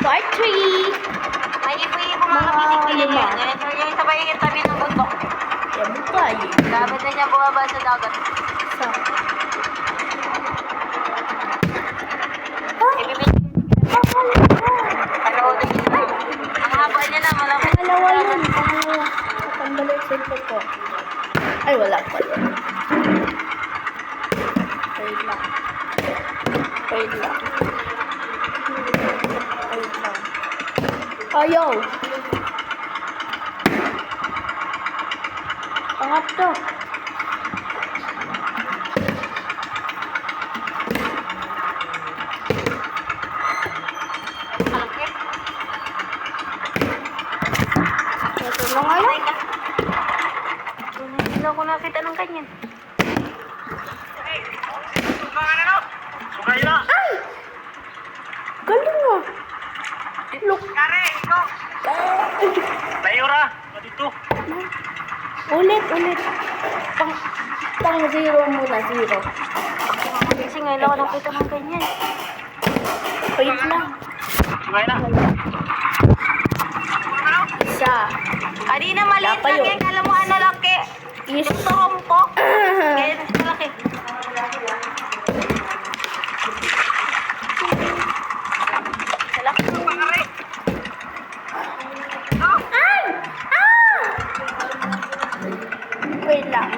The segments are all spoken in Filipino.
Part 3. May ipo-ipo mga pinig-pinig lima. yan. Yan sabay yung tabi ng bundok. Yan mo tayo. Dapat na niya bumaba sa dagat. Sa. Ibibigay panoodin niyo na. Ang haba niya na, malaki. Pangalawa yun. Pangalawa. Natanggal yung cellphone ko. Ay, wala pa yun. Wait lang. Wait lang. Wait lang. Ayaw. Pangatlo. Malaki. Ito na nga yun. Hindi ako nakita ng ganyan. Sugay na. Ay! Galing ah. Look. Kare, ikaw. Layura. Dito. Ulit. Pang zero muna, zero. Kasi ngayon ako nakita ng ganyan. Wait lang. Sugay na. Isa. Kanina maliit Wala pa lang yun. yan. Alam mo ano laki? Is. Yung tuhom ko. Ngayon mas malaki. Malaki. Ay! Ah! Wait lang.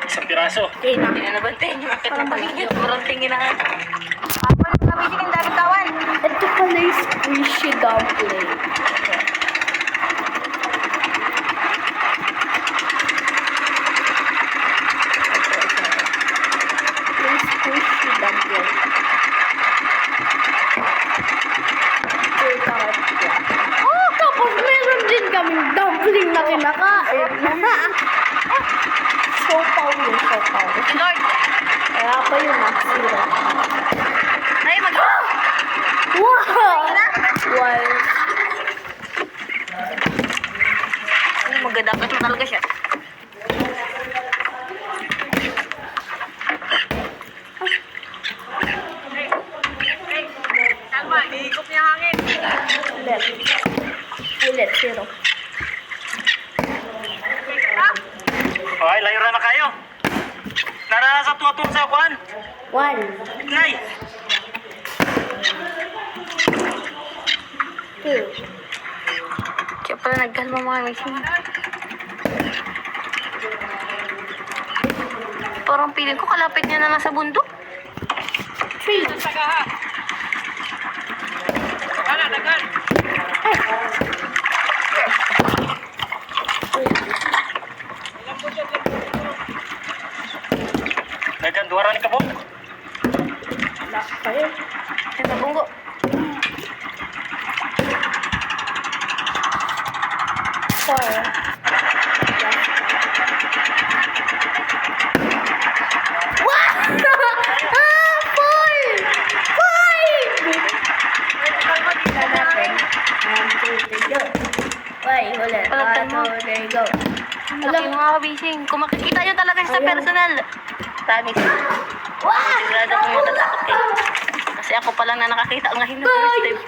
Isang piraso. Okay na. Hindi na nabantayan yung akit ng paligid. Murang tingin na nga. Ako lang nabisig ang daming tawan. Ito pala yung squishy dumpling. Yung squishy dumpling. Oh, tapos meron din kaming dumpling na kinakain. Sopaw yun, sopaw. Si Lord. Kaya pa yun, zero. Ay, mag... Wow! Wow. Magadapat mo talaga siya. Salma, hihigop niya hangin. Ulit, zero. Okay, layura na kayo. Narasa tuwa-tuwa sa kuan. One. Nay. Two. Kaya pala nagkalma mga misin. Parang piling ko kalapit niya na nasa bundok. Three. Naganduaran ka po. Wala pa yun. Yan sa bunggo. Four. What? Ah, five! Five! One, two, three, go. Wait, ulit. Palitan mo. 1, 2, 3, go. Ang laki mga kabising. Kung makikita nyo talaga siya sa Ayan. personal. Promise. Wow! Sigurado ko matatakot kayo. Kasi ako pa lang na nakakita ngayon ng first time.